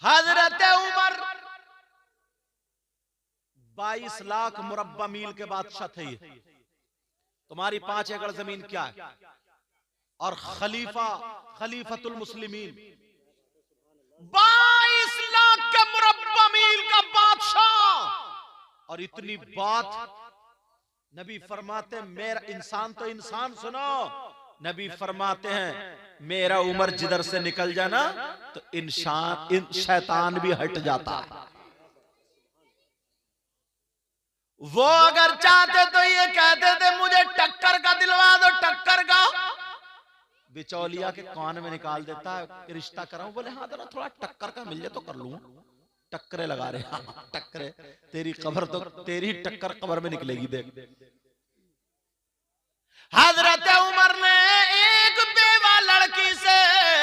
हजरत उमर 22 लाख मुरब्बा मील के बादशाह थे। ये तुम्हारी 5 एकड़ जमीन क्या है? और खलीफतुल मुस्लिमीन 22 लाख के मुरब्बा मील का बादशाह। और इतनी बात नबी फरमाते, मेरा इंसान तो इंसान सुनो, नबी फरमाते हैं मेरा उमर जिधर से निकल जाना तो इंसान शैतान भी हट जाता है। वो अगर चाहते तो ये कहते थे मुझे टक्कर का दिलवा दो, टक्कर का। बिचौलिया के कान में निकाल देता है रिश्ता कराऊं, बोले हाँ जरा थोड़ा टक्कर का मिल जाए तो कर लूं। टक्करे लगा रहे, हाँ टक्करे, तेरी कब्र तो तेरी टक्कर कब्र में निकलेगी देख। हजरत उमर ने एक बेवा लड़की से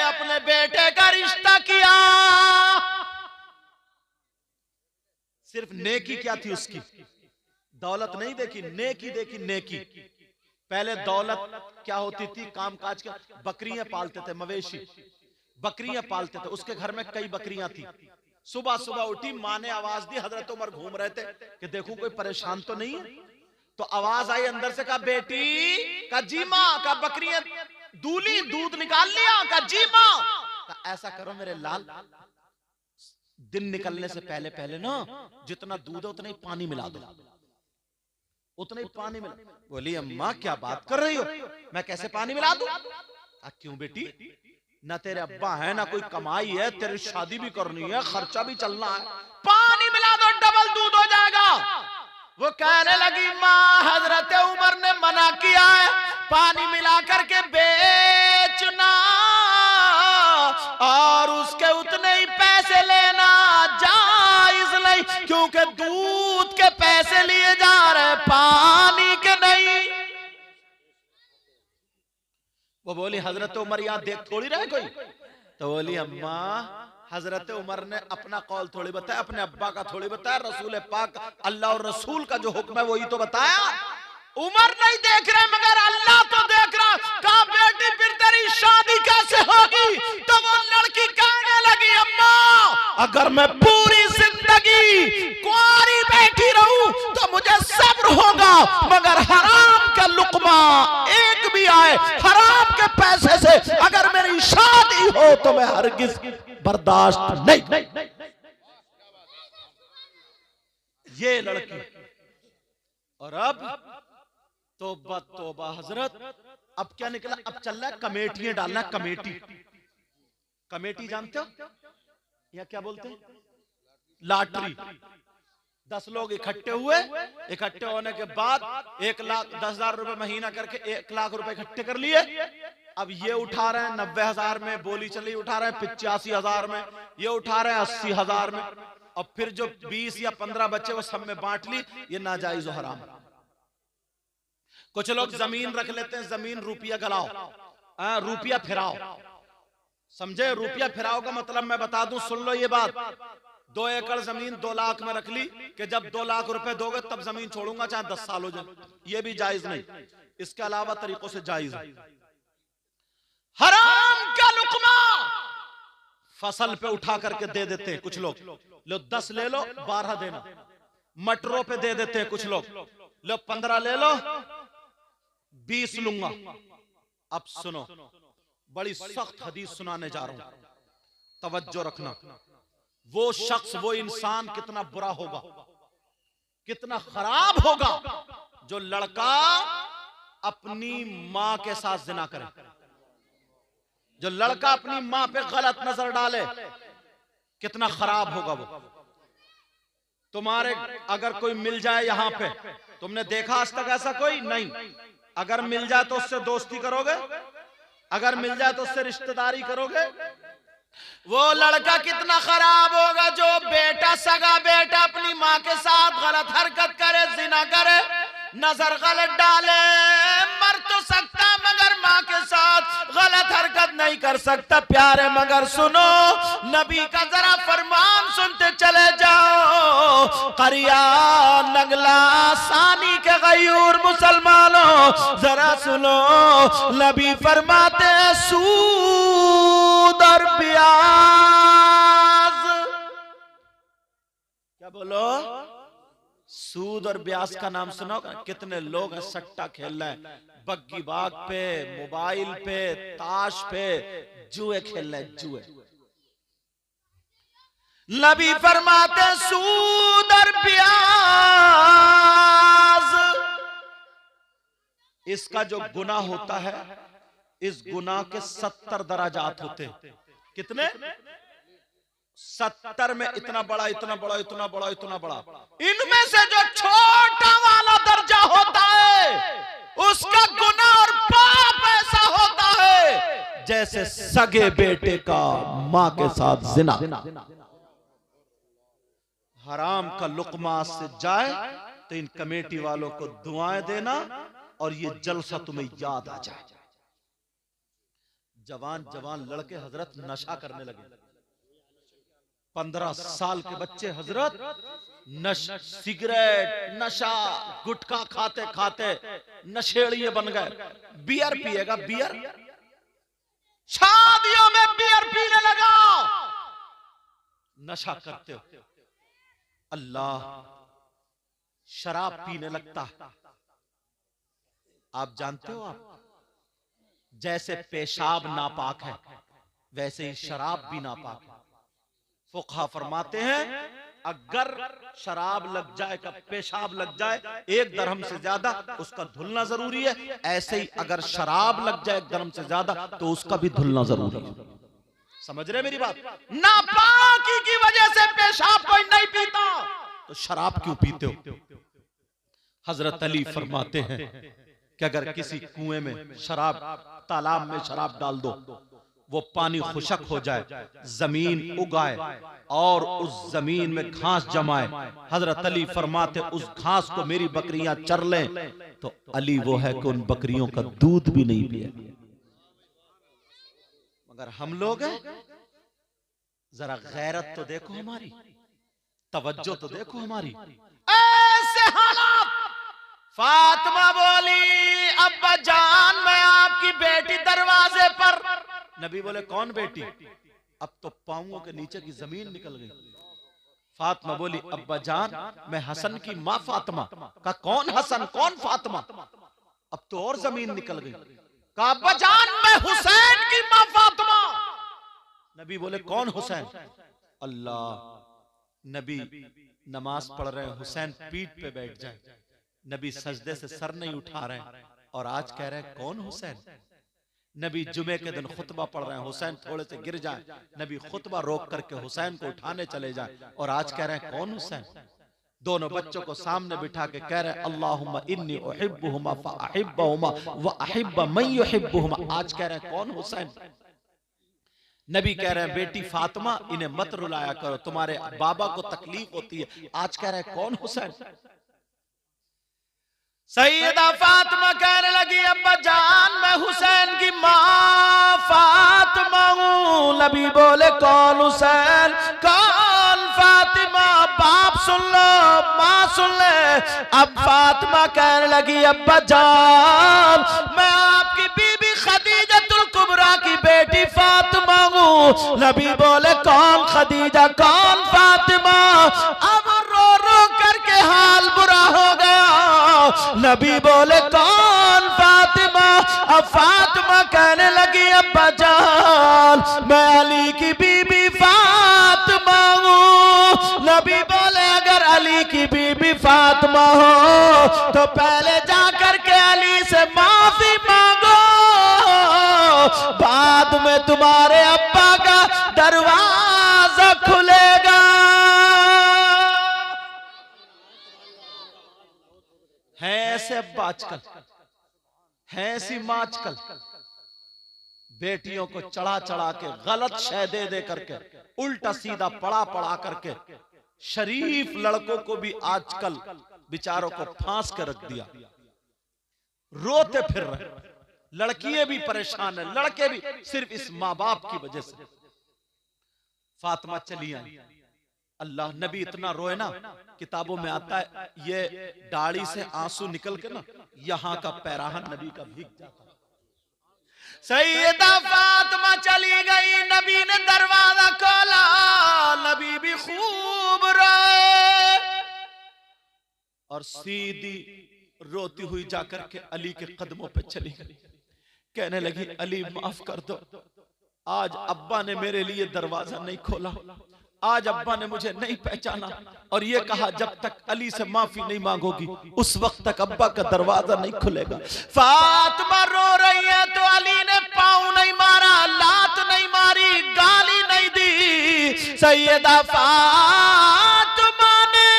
अपने बेटे का रिश्ता किया। सिर्फ नेकी क्या थी उसकी, दौलत नहीं देखी, नेकी देखी, नेकी। पहले दौलत क्या होती थी, कामकाज का, बकरियां पालते थे, मवेशी बकरियां पालते थे। उसके घर में कई बकरियां थी। सुबह सुबह उठी, माँ ने आवाज दी, हजरत उमर घूम रहे थे कि देखूं कोई परेशान तो नहीं है। तो आवाज आई अंदर से, कहा बेटी, का जी माँ, का बकरियां दूली, दूध निकाल लिया, का जी माँ। का ऐसा करो मेरे लाल, दिन निकलने से पहले पहले ना जितना दूध है उतना ही पानी मिला दो, उतना ही पानी मिला। बोली अम्मा क्या बात कर रही हो, मैं कैसे पानी मिला दूं? क्यों बेटी, ना तेरे अब्बा है ना कोई कमाई है, तेरी शादी भी करनी है, खर्चा भी चलना है, पानी मिला दो डबल दूध हो जाएगा। वो कहने लगी माँ हजरत उमर ने मना किया है पानी मिला करके बेचना और उसके उतने ही पैसे लेना जायज नहीं, क्योंकि दूध के पैसे लिए जा रहे पानी के नहीं। वो बोली हजरत उमर यहाँ देख थोड़ी रहे कोई। तो बोली अम्मा हजरत उमर ने अपना कौल थोड़ी बताया, अपने अब्बा का थोड़ी बताया, रसूल पाक अल्लाह और रसूल का जो हुक्म है वही तो बताया। उमर नहीं देख रहे मगर अल्लाह तो देख रहा। कहा बेटी फिर तेरी शादी कैसे होगी? तो वो लड़की कहने लगी अम्मा अगर मैं पूरी जिंदगी कुंवारी बैठी रहूं तो मुझे सब्र होगा, मगर हराम का लुकमा एक भी आए हराम के पैसे से अगर मेरी शादी हो तो मैं हरगिज बर्दाश्त नहीं। ये लड़की। और अब तौबा तौबा हजरत, अब क्या निकला, अब चल रहा है कमेटियां डालना। कमेटी, कमेटी जानते हो या क्या बोलते हैं? लॉटरी। 10 लोग इकट्ठे हुए, इकट्ठे होने के बाद 1,10,000 रुपए महीना करके 1 लाख रुपए इकट्ठे कर लिए। अब ये उठा रहे हैं 90,000 में, बोली चली उठा रहे हैं 85,000 में, ये उठा रहे हैं 80,000 में। और फिर जो 20 या 15 बच्चे वो सब में बांट ली। ये नाजायज और हराम। कुछ लोग जमीन रख लेते हैं, जमीन रुपया गलाओ, रुपया फिराओ, समझे? रुपया फिराओ का मतलब मैं बता दूं, सुन लो ये बात। 2 एकड़ जमीन 2 लाख में रख ली कि जब 2 लाख रुपए दोगे तब जमीन छोड़ूंगा चाहे 10 साल हो जाए, ये भी जायज नहीं। इसके अलावा तरीकों से जायज है। हराम का लुकमा फसल पे उठा करके दे देते हैं कुछ लोग, लो 10 ले लो 12 देना। मटरों पे दे देते हैं कुछ लोग, लो 15 ले लो 20 लूंगा। अब सुनो, बड़ी सख्त हदीस सुनाने जा रहा हूं, तवज्जो रखना। वो शख्स, वो इंसान कितना बुरा होगा, कितना खराब होगा जो लड़का अपनी मां के साथ जिना करे, जो लड़का अपनी मां पे गलत नजर डाले, कितना खराब होगा वो। तुम्हारे अगर कोई मिल जाए यहां पे, तुमने देखा आज तक ऐसा कोई नहीं, अगर मिल जाए तो उससे दोस्ती करोगे, अगर मिल जाए तो उससे रिश्तेदारी करोगे। वो लड़का कितना खराब होगा जो बेटा, सगा बेटा अपनी माँ के साथ गलत हरकत करे, जिना करे, नजर गलत डाले। मर तो सकता मगर माँ के साथ गलत हरकत नहीं कर सकता। प्यारे मगर सुनो, नबी का जरा फरमान सुनते चले जाओ। करिया नगला सानी के गयूर मुसलमानों जरा सुनो, नबी फरमाते सूद और ब्याज बोलो? सूद और ब्याज का नाम सुना होगा? कितने लोग हैं सट्टा खेल रहे हैं, बग्गी बाग पे, मोबाइल पे, ताश पे, जुए खेल रहे हैं, जुए। नबी फरमाते सूद और ब्याज, इसका जो गुनाह होता है, इस गुनाह के 70 दराजात होते हैं। कितने? 70 में इतना बड़ा, इतना बड़ा, इतना बड़ा, इतना बड़ा। इनमें से जो छोटा वाला दर्जा होता है, उसका गुनाह और पाप ऐसा होता है जैसे सगे बेटे का मां के साथ जिना। हराम का लुकमा से जाए तो इन कमेटी वालों को दुआएं देना और ये जलसा तुम्हें याद आ जाए। जवान जवान लड़के हजरत नशा करने लगे। 15 साल के बच्चे हजरत सिगरेट, नशा, गुटखा खाते खाते नशेड़िए बन गए। बियर पिएगा, बियर, शादियों में बियर पीने लगा, नशा करते हो। अल्लाह शराब पीने लगता है। आप जानते हो, आप जैसे पेशाब नापाक है, वैसे ही शराब भी नापाक है। फुक़हा फरमाते हैं अगर शराब लग जाए का पेशाब लग जाए 1 दरहम से ज्यादा, उसका धुलना जरूरी है। ऐसे ही अगर शराब लग जाए 1 दरहम से ज्यादा तो उसका भी धुलना जरूरी है। समझ रहे मेरी बात? नापाकी की वजह से पेशाब कोई नहीं पीता तो शराब क्यों पीते हो? हजरत अली फरमाते हैं कि अगर किसी कुएं में शराब, तालाब में शराब डाल दो, वो पानी खुशक हो जाए, जमीन उगाए और उस जमीन में घास जमाए, हजरत अली फरमाते उस घास को मेरी बकरियां चर लें, तो अली वो है कि उन बकरियों का दूध भी नहीं पिए। मगर हम लोग हैं, जरा गैरत तो देखो हमारी, तवज्जो तो देखो हमारी। ऐसे हालात। फातिमा बोली अब्बा जान मैं आपकी बेटी दरवाजे पर। नबी बोले कौन बेटी? अब तो पांवों के नीचे की जमीन निकल गई। फातिमा बोली अब्बा जान मैं हसन की माँ फातिमा। का कौन हसन, कौन फातिमा? अब तो और जमीन निकल गई। कहा अब्बा जान मैं हुसैन की माँ फातिमा। नबी बोले कौन हुसैन? अल्लाह, नबी नमाज पढ़ रहे हैं, हुसैन पीठ पे बैठ जाए, नबी सजदे से सर नहीं उठा रहे हैं और आज कह रहे हैं कौन हुसैन? नबी जुमे के दिन खुतबा पढ़ रहे हैं, हुसैन थोड़े से गिर जाए, नबी खुतबा रोक करके हुसैन को उठाने चले जाए और आज कह रहे हैं कौन हुसैन? दोनों बच्चों को सामने बिठा के कह रहे हैं अल्लाहुम्मा इन्नी उहिब्बुहुमा फअहिब्बहुमा व अहिब्ब मन युहिब्बुहुमा। आज कह रहे हैं कौन हुसैन? नबी कह रहे हैं बेटी फातिमा इन्हें मत रुलाया करो, तुम्हारे बाबा को तकलीफ होती है। आज कह रहे हैं कौन हुसैन? सैयदा फातिमा कहने लगी अब्बा जान मैं हुसैन की माँ फातिमा हूँ। नबी बोले कौन हुसैन, कौन फातिमा? बाप सुन लो, माँ सुन ले। अब फातिमा कहने लगी अब्बा जान मैं आपकी बीबी खदीजतुल कुबरा की बेटी फातिमा हूँ। नबी बोले कौन खदीजा, कौन फातिमा? अब रो रो करके हाल बुरा हो गया। नबी बोले कौन फातिमा? अब फातिमा कहने लगी अब्बा जान मैं अली की बीबी फातिमा हूँ। नबी बोले अगर अली की बीबी फातिमा हो तो पहले जाकर के अली से माफी मांगो, बाद में तुम्हारे अब्बा का दरवाजा खुलेगा। है ऐसे अब्बा आजकल, है ऐसी माँ आजकल, बेटियों को चढ़ा चढ़ा के गलत शय दे दे करके, उल्टा सीधा पढ़ा पढ़ा करके शरीफ लड़कों को भी आजकल बेचारों को फांस कर रख दिया। रोते फिर रहे, लड़कियां भी परेशान है, लड़के भी, सिर्फ इस माँ बाप की वजह से। फातिमा चली आई, अल्लाह नबी इतना रोए ना, किताबों में आता है ये दाढ़ी से आंसू निकल के ना यहाँ का पैराहन नबी का भीग जाता। सैयदा फातिमा चली गई, नबी ने दरवाजा खोला, नबी भी खूब रोए। और सीधी रोती हुई जाकर के अली के कदमों पे चली गई, कहने लगी अली माफ कर दो, आज अब्बा ने मेरे लिए दरवाजा नहीं खोला, आज अब्बा ने मुझे नहीं पहचाना, और ये कहा जब तक अली से माफी नहीं मांगोगी उस वक्त तक अब्बा का दरवाजा नहीं खुलेगा। फातिमा रो रही है तो अली ने पाँव नहीं मारा, लात नहीं मारी, गाली नहीं दी। सैयदा फातिमा ने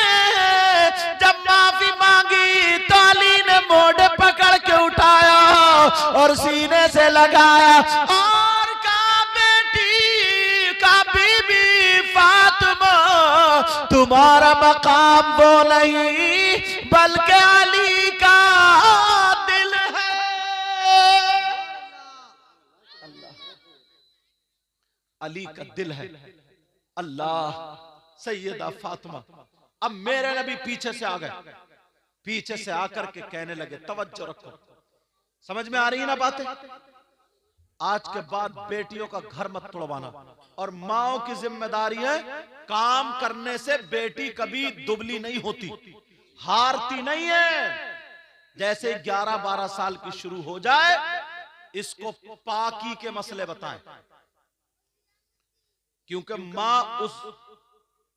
जब माफी मांगी तो अली ने मोढ़ पकड़ के उठाया और सीने से लगाया और कहा बेटी का बीबी फातिमा, तुम्हारा मकाम वो नहीं बल्कि अली का दिल है। अली का दिल है। अल्लाह। सैयदा फातिमा, अब मेरे नबी पीछे से आ गए, पीछे से आकर के कहने लगे तवज्जो रखो, समझ में आ रही है ना बातें? आज के बाद बेटियों का घर मत तोड़वाना, और माओ की जिम्मेदारी है काम करने से बेटी कभी दुबली नहीं होती, हारती नहीं है। जैसे 11-12 साल की शुरू हो जाए इसको पाकी के मसले बताएं, क्योंकि मां उस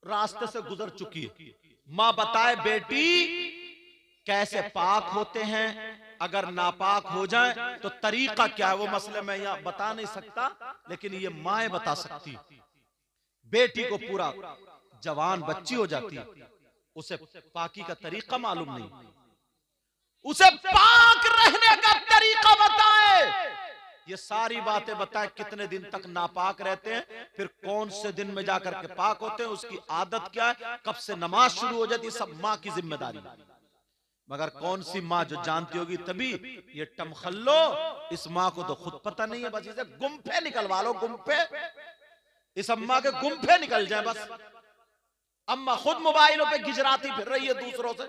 रास्ते से गुजर चुकी है। मां बताए बेटी कैसे पाक होते हैं, अगर नापाक हो जाए तो तरीका क्या है, वो मसले मैं यहां बता नहीं सकता, लेकिन ये माएं बता सकती। बेटी को पूरा जवान बच्ची हो जाती है, उसे पाकी का तरीका मालूम नहीं, उसे पाक रहने का तरीका बताए, ये सारी बातें बताए। कितने दिन तक नापाक रहते हैं, फिर कौन से दिन में जाकर के पाक होते हैं, उसकी आदत क्या है, कब से नमाज शुरू हो जाती है, सब मां की जिम्मेदारी। मगर कौन सी माँ जो जानती होगी तभी, ये टमखल्लो इस माँ को तो खुद पता नहीं है, बस इसे गुम्फे निकलवा लो, गुम्फे, इस अम्मा के गुम्फे निकल जाए बस। अम्मा खुद मोबाइलों पे गिजराती फिर रही है दूसरों से।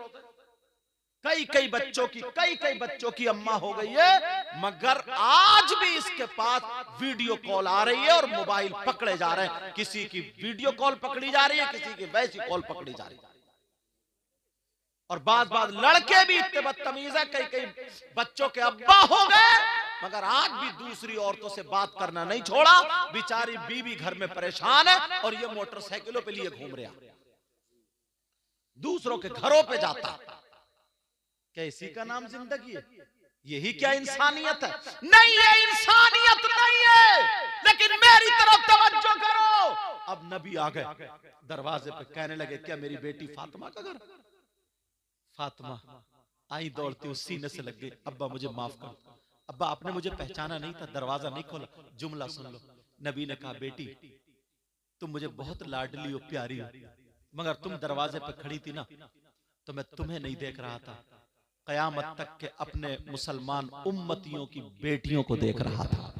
कई बच्चों की अम्मा हो गई है, मगर आज भी इसके पास वीडियो कॉल आ रही है और मोबाइल पकड़े जा रहे हैं। किसी की वीडियो कॉल पकड़ी जा रही है, किसी की वैसी कॉल पकड़ी जा रही है। और बाद लड़के भी इतने बदतमीज है, कई बच्चों के अब्बा हो गए, मगर आज भी दूसरी औरतों से बात करना नहीं छोड़ा। बेचारी बीवी घर में परेशान है और ये मोटरसाइकिलों पे लिए घूम रहा, दूसरों के घरों पे जाता। क्या इसी का नाम जिंदगी है? यही क्या इंसानियत है? नहीं, ये इंसानियत नहीं है। लेकिन मेरी तरफ तवज्जो करो। अब नबी आ गए दरवाजे पे, कहने लगे क्या मेरी बेटी फातिमा का घर? फातिमा आई दौड़ती उस सीने से लग गई, अब्बा मुझे माफ कर, अब्बा आपने मुझे पहचाना नहीं था, दरवाजा नहीं खोला। जुमला सुन लो, नबी ने कहा बेटी तुम मुझे बहुत लाडली और प्यारी हो, मगर तुम दरवाजे पे खड़ी थी ना तो मैं तुम्हें नहीं देख रहा था, कयामत तक के अपने मुसलमान उम्मतियों की बेटियों को देख रहा था।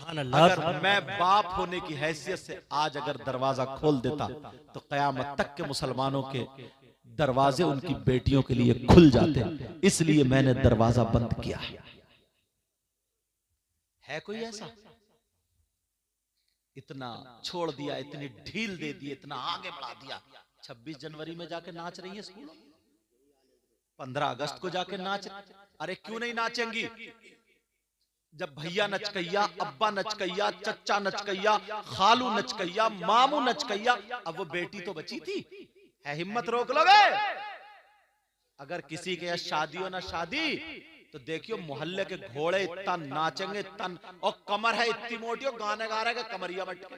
अगर मैं बाप होने की हैसियत से आज अगर दरवाजा खोल देता तो कयामत तक के मुसलमानों के दरवाजे उनकी बेटियों के लिए खुल जाते, इसलिए मैंने दरवाजा बंद किया। है कोई ऐसा? इतना छोड़ दिया, इतनी ढील दे दी, इतना आगे बढ़ा दिया। 26 जनवरी में जाके नाच रही है स्कूल, 15 अगस्त को जाके नाच, अरे क्यों नहीं नाचेंगी? जब भैया नचकैया, अब्बा नचकैया, चच्चा नचकैया, खालू नचकैया, मामू नचकैया, अब वो बेटी तो बची थी। है हिम्मत रोक लोगे? अगर किसी के शादी हो ना शादी तो देखियो मोहल्ले के घोड़े इतना नाचेंगे, तन और कमर है इतनी मोटी और गाने गा रहे हैं कमरिया बट के।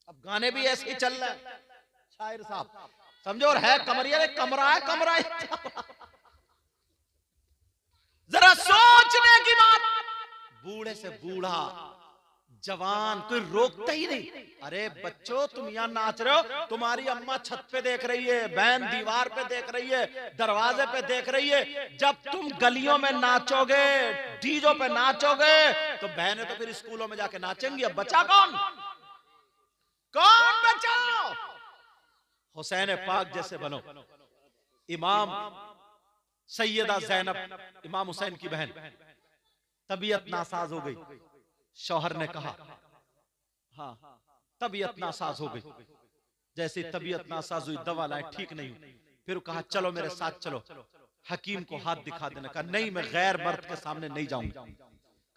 अब गाने भी ऐसे ही चल रहे हैं शायर साहब, समझो, और है कमरिया, कमरा है, कमरा है। जरा सोचने की बात, बूढ़े से बूढ़ा, जवान, कोई रोकता ही नहीं। अरे बच्चों तुम यहाँ नाच रहे हो, तुम्हारी अम्मा छत पे देख रही है, बहन दीवार पे देख रही है, दरवाजे पे देख रही है। जब तुम गलियों में नाचोगे, डीजों पे नाचोगे, तो बहनें तो फिर स्कूलों में जाके नाचेंगी। अब बचा कौन? कौन बचा? हुसैन पाक जैसे बनो। इमाम सैयदा ज़ैनब, इमाम हुसैन की बहन, तबीयत नासाज हो गई। शौहर ने कहा, हाँ तबीयत नासाज हो गई, जैसे तबीयत नासाज हुई, दवा लाए, ठीक नहीं हुई, फिर कहा चलो मेरे साथ चलो, हकीम को हाथ दिखा देना। कहा नहीं, मैं गैर मर्द के सामने नहीं जाऊंगी।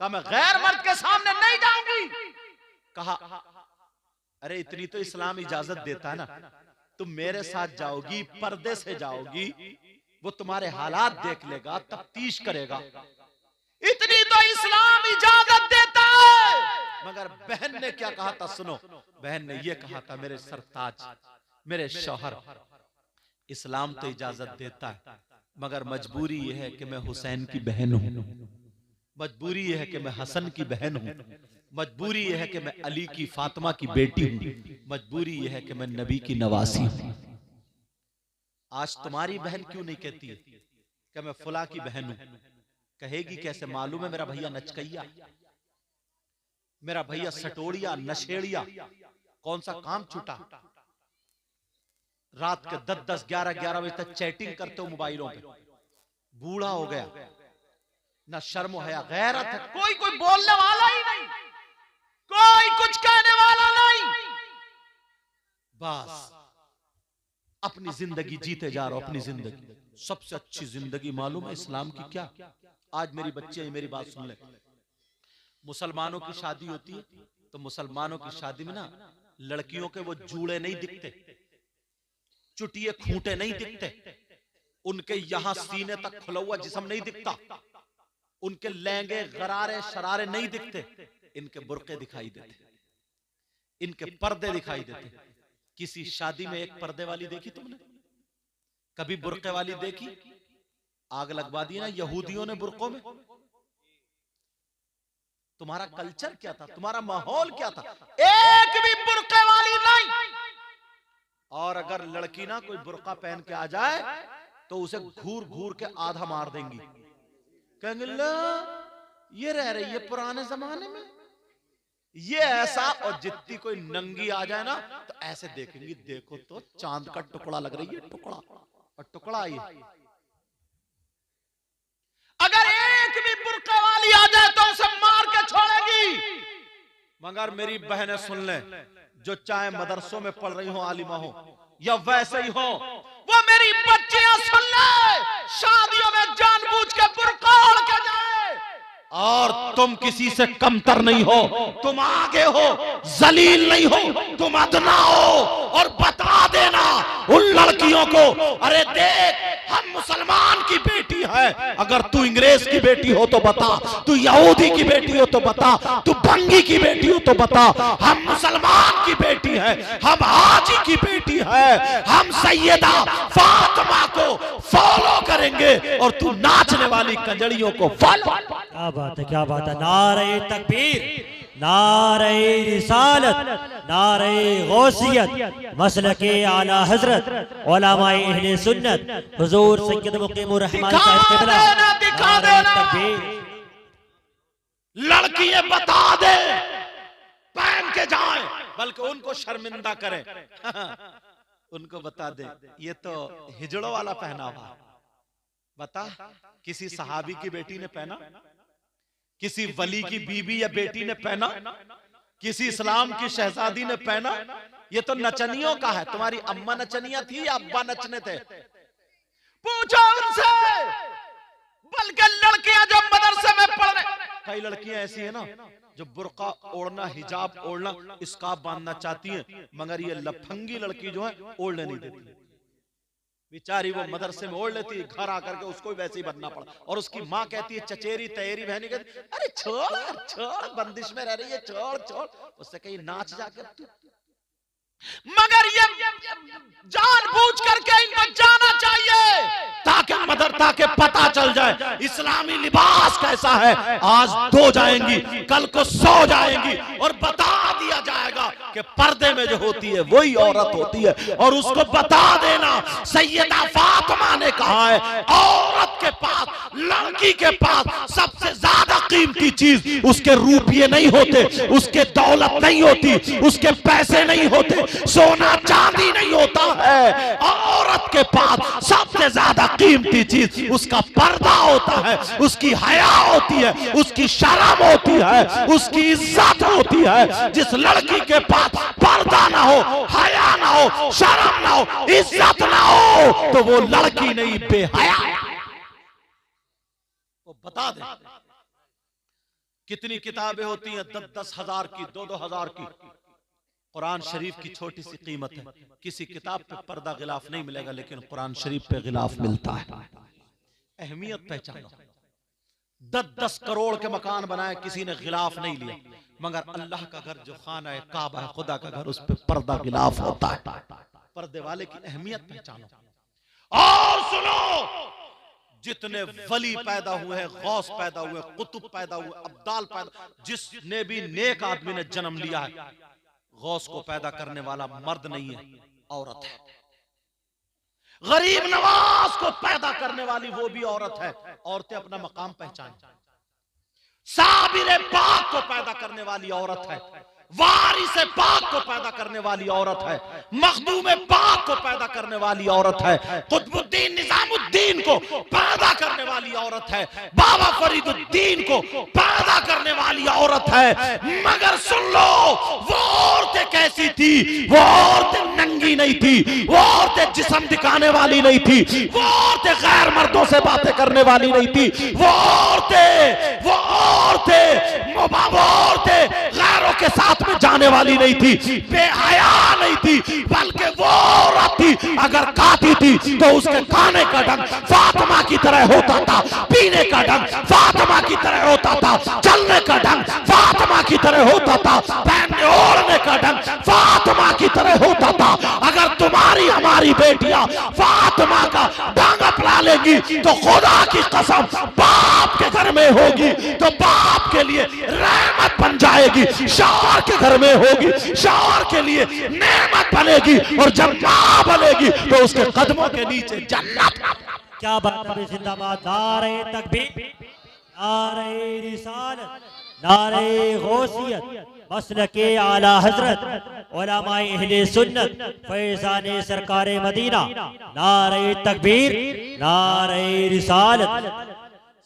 कहा मैं गैर मर्द के सामने नहीं जाऊंगी। कहा अरे इतनी तो इस्लाम इजाजत देता है ना, तुम मेरे साथ जाओगी, पर्दे से जाओगी, वो तुम्हारे हालात देख लेगा, तफ्तीश करेगा, इतनी तो इस्लाम इजाजत देता है। मगर बहन ने क्या कहा था सुनो, बहन ने ये कहा था मेरे सरताज, मेरे शौहर, इस्लाम तो इजाजत देता है, मगर मजबूरी यह है कि मैं हुसैन की बहन हूं, मजबूरी यह है कि मैं हसन की बहन हूं, मजबूरी यह है कि मैं अली की फातिमा की बेटी हूं, मजबूरी यह है कि मैं नबी की नवासी हूं। आज तुम्हारी बहन क्यों नहीं कहती है कि मैं फुला की बहन हूं? कहेगी कैसे? मालूम है मेरा भैया नचकैया, मेरा भैया सटोड़िया, नशेड़िया, कौन सा काम छूटा, रात के 10-10, 11-11 बजे तक चैटिंग करते हो मोबाइलों पे, बूढ़ा हो गया, ना शर्म हया गैरत है, कोई बोलने वाला ही नहीं, कोई कुछ कहने वाला नहीं, बस अपनी जिंदगी जीते जा रहा हो, अपनी जिंदगी। सबसे अच्छी जिंदगी मालूम है इस्लाम की क्या? आज मेरी बच्चे मेरी बात सुन ले, मुसलमानों की शादी होती है तो मुसलमानों की शादी में ना लड़कियों के वो जूड़े नहीं दिखते, चुटिए खूंटे नहीं दिखते, उनके यहां सीने तक खुला हुआ जिस्म नहीं दिखता, उनके लहंगे गरारे शरारे नहीं दिखते, इनके बुर्के दिखाई देते, इनके पर्दे दिखाई देते। किसी शादी में एक पर्दे वाली देखी तुमने? कभी बुर्के वाली देखी? आग लगवा दी ना यहूदियों ने बुर्कों में। तुम्हारा कल्चर क्या था, तुम्हारा माहौल क्या था? एक भी बुर्के वाली नहीं। और अगर लड़की ना कोई बुर्का पहन के आ जाए तो उसे घूर घूर के आधा मार देंगी, कहेंगे ला ये रह रही है पुराने जमाने में, ये ऐसा। और जितनी कोई नंगी आ जाए ना तो ऐसे देखेंगी, देखो तो चांद का टुकड़ा लग रही है, टुकड़ा और टुकड़ा ये। अगर एक भी बुर्के वाली आ जाए तो उसे मार के छोड़ेगी। मगर मेरी बहनें सुन ले, जो चाहे मदरसों में पढ़ रही हो, आलिमा हो या वैसे ही हो, वो मेरी बच्चियां सुन ले, शादियों में जानबूझ के बुर्का ओढ़ के जाए। और तुम किसी से कमतर नहीं हो, तुम आगे हो, जलील नहीं हो, तुम अदना हो। और बता देना उन लड़कियों को, अरे देख हम मुसलमान की बेटी है, अगर तू अंग्रेज की बेटी हो तो बता, तू यहूदी की बेटी हो तो बता, तू बंगी की बेटी हो तो बता, हम मुसलमान की बेटी है, हम हाजी की बेटी है, हम सैयदा फातिमा को फॉलो करेंगे और तू नाचने वाली कंजड़ियों को फॉलो। क्या बात है, क्या बात है। नारे तकबीर, नारे रिसालत, नारे गौसियत, मसलके आला हजरत उलमाए अहले सुन्नत हुजूर सैयद मुकीमुर रहमान साहब क़िबला। नारे तकबीर। लड़कियां बता दे पहन के जाएं, बल्कि उनको शर्मिंदा करें। उनको बता दे ये तो हिजड़ों वाला पहनावा। बता, किसी सहाबी की बेटी ने पहना, किसी वली की बीबी या बेटी ने पहना, किसी इस्लाम की शहजादी ने पहना? ये तो नचनियों का है। तुम्हारी अम्मा नचनिया थी या अब्बा नचने थे? पूछो उनसे। बल्कि लड़कियां जो मदरसे में पढ़ रहे, कई लड़कियां ऐसी है ना जो बुर्का ओढ़ना, हिजाब ओढ़ना, स्कार्फ बांधना चाहती हैं, मगर ये लफंगी लड़की जो है ओढ़ने नहीं देती। बेचारी वो मदरसे में ओढ़ लेती है, घर आकर के उसको भी वैसे ही बनना पड़ा। और उसकी माँ कहती है, चचेरी तैयारी बहनी कहती, अरे छोड़ छोड़, बंदिश में रह रही है, छोड़ छोड़, उससे कहीं नाच जाकर तू। मगर ये जानबूझ करके इनको जाना चाहिए ताकि मदरसा के पता चल जाए इस्लामी लिबास कैसा है। आज 2 जाएंगी, कल को 100 जाएंगी और बता दिया जाएगा कि पर्दे में जो होती है वही औरत होती है। और उसको बता देना सैयदा फातिमा ने कहा है, औरत के पास, लड़की के पास सबसे ज्यादा कीमती चीज उसके रुपये नहीं होते, उसके दौलत नहीं होती, उसके पैसे नहीं होते, सोना चांदी नहीं होता है। औरत के पास सबसे ज्यादा कीमती चीज उसका पर्दा होता है, उसकी हया होती है, उसकी शर्म होती है, उसकी इज्जत होती है। जिस लड़की के पास पर्दा ना हो, हया ना हो, शर्म ना हो, इज्जत ना हो, तो वो लड़की नहीं बेहया। वो बता दे कितनी किताबें होती हैं, 10-10 हजार की, 2-2 हजार की। कुरान शरीफ की छोटी सी कीमत है। किसी किताब पे पर्दा गिलाफ नहीं मिलेगा, लेकिन कुरान शरीफ पे गिलाफ मिलता है। अहमियत पहचानो। 10-10 करोड़ के मकान बनाए, किसी ने गिलाफ नहीं लिया, मगर अल्लाह का घर जो खाना है, काबा है, खुदा का घर, उस पर पर्दा गिलाफ होता है। पर्दे वाले की अहमियत पहचानो। और सुनो, जितने वली पैदा हुए हैं, गौस पैदा हुए, कुतुब पैदा हुए, अब्दाल पैदा, जिसने भी नेक आदमी ने जन्म लिया है, गौस को पैदा करने वाला मर्द नहीं है, औरत है। गरीब नवाज को पैदा करने वाली वो भी औरत है। औरतें अपना मकाम पहचाने। साबिर पाक को पैदा करने वाली औरत है। वारिस पाक को पैदा करने वाली औरत है। मखदूम पाक को पैदा करने वाली औरत है। कुतुबुद्दीन निजामुद्दीन को पैदा करने वाली औरत है। बाबा फरीदुद्दीन को पैदा करने वाली औरत है। मगर सुन लो, वो औरतें कैसी थी? वो औरतें नंगी नहीं थी, वो औरतें जिस्म दिखाने वाली नहीं थी, वो औरतें गैर मर्दों से बातें करने वाली नहीं थी, वो औरतें गैरों के साथ में जाने वाली नहीं थी, बेहया नहीं थी, बल्कि वो औरत थी, अगर खाती थी तो उसके खाने का ढंग फातिमा की तरह होता था, पीने का ढंग फातिमा की तरह होता था, चलने का ढंग फातिमा की तरह होता था, पहनने ओढ़ने का ढंग फातिमा की तरह होता था। अगर तुम्हारी हमारी बेटियां फातिमा का ढंग अपना लेंगी तो खुदा की कसम बाप के घर में होगी तो बाप के लिए रहमत बन जाएगी, शौहर के घर में होगी शौहर के लिए नेमत बनेगी, और जब मां बनेगी तो उसके कदमों के नीचे जन्नत। क्या बात है, जिंदाबाद। नारे तकबीर, नारे रिसालत, नारे गौसियत, मसलके आला हजरत, उलमाए अहले सुन्नत, फैज़ाने सरकारे मदीना। नारे तकबीर, नारे रिसालत।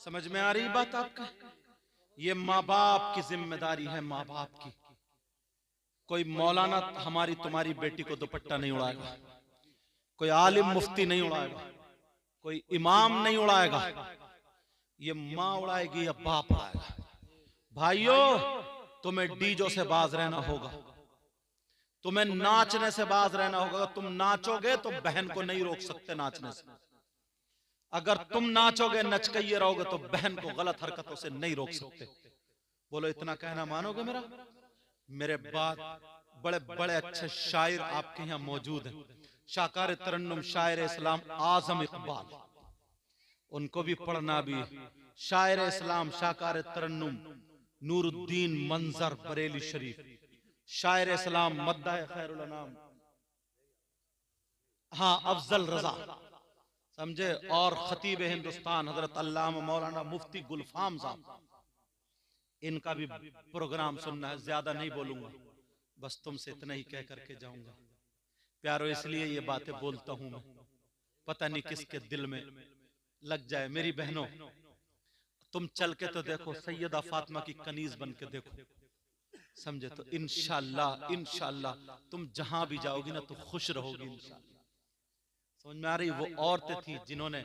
समझ में आ रही बात आपका? ये माँ बाप की जिम्मेदारी है, माँ बाप की। कोई मौलाना हमारी तुम्हारी बेटी को दुपट्टा नहीं उड़ाएगा, कोई आलिम मुफ्ती नहीं उड़ाएगा, कोई इमाम नहीं उड़ाएगा, ये माँ उड़ाएगी या बाप उड़ाएगा। भाइयों, तुम्हें डीजो से बाज रहना होगा, तुम्हें नाचने से बाज रहना होगा। तुम नाचोगे तो बहन को नहीं रोक सकते नाचने से। अगर तुम नाचोगे, नचकइये रहोगे, तो बहन को गलत हरकतों से नहीं रोक सकते। बोलो, इतना कहना मानोगे मेरा? मेरे बाद बड़े बड़े अच्छे शायर आपके यहाँ मौजूद हैं। शाकार तरन्नुम शायर इस्लाम आजम इकबाल, उनको भी पढ़ना भी। शायर इस्लाम शाकार तरन्नुम नूरुद्दीन मंजर बरेली शरीफ, शायर इस्लाम मद्दाह खैरुल अनाम, हाँ, अफजल रजा, समझे, और खतीब हिंदुस्तान हजरत अल्लामा मौलाना मुफ्ती गुलफाम साहब। इनका भी प्रोग्राम सुनना है। ज्यादा नहीं बोलूंगा, बस तुमसे इतना ही कह करके जाऊंगा। प्यारो, इसलिए ये बातें बोलता हूं मैं, पता नहीं किसके दिल में लग जाए। मेरी बहनों, तुम चल के तो देखो, सैयदा फातिमा की कनीज बन के देखो, समझे, तो इंशाअल्लाह इंशाअल्लाह तुम जहां भी जाओगी ना तो खुश रहोगी इंशाअल्लाह। समझ में आ रही? वो औरतें थी जिन्होंने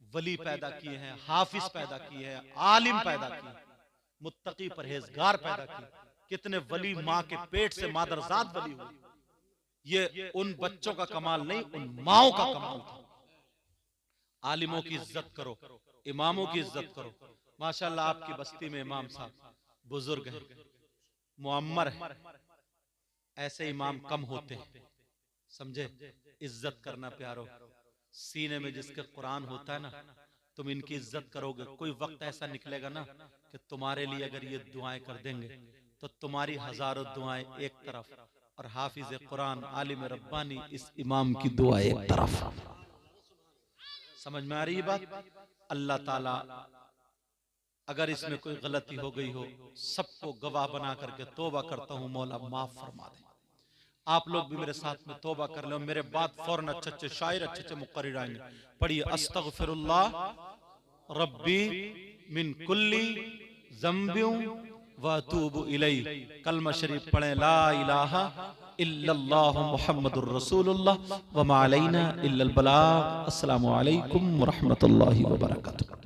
वली पैदा किए हैं, हाफिज पैदा किए हैं, आलिम पैदा किए, मुत्तकी परहेजगार पैदा किए। कितने वली माँ के पेट से मादरजात वली हुई। ये उन बच्चों का कमाल नहीं, उन माओं का कमाल था। आलिमों की इज्जत करो, इमामों की इज्जत करो। माशाल्लाह आपकी बस्ती में इमाम साहब बुजुर्ग हैं, मुअम्मर है, ऐसे इमाम कम होते हैं, समझे। इज्जत करना प्यारो। सीने में जिसके कुरान होता है ना, तुम इनकी इज्जत करोगे, कोई वक्त ऐसा निकलेगा ना कि तुम्हारे लिए अगर ये दुआएं कर देंगे तो तुम्हारी हजारों दुआएं एक तरफ, और हाफिज कुरान आलिम रब्बानी इस इमाम की दुआ एक तरफ। समझ में आ रही बात? अल्लाह ताला अगर इसमें कोई गलती हो गई हो, सबको गवाह बना करके तौबा करता हूं, मौला माफ फरमा दे। आप लोग भी मेरे साथ में तौबा कर लो। मेरे बाद फौरन अच्छे अच्छे शायर, अच्छे अच्छे मुक़र्रिर आएंगे। पढ़िए, अस्तगफिरुल्लाह रब्बी मिन कुल्ली ज़ंबिन व अतूबु इलैहि। कलमा शरीफ पढ़ें, ला इलाहा इल्लल्लाहु मुहम्मदुर रसूलुल्लाह व मा अलैना इल्लल बलाग। अस्सलामु अलैकुम व रहमतुल्लाहि व बरकातुहू।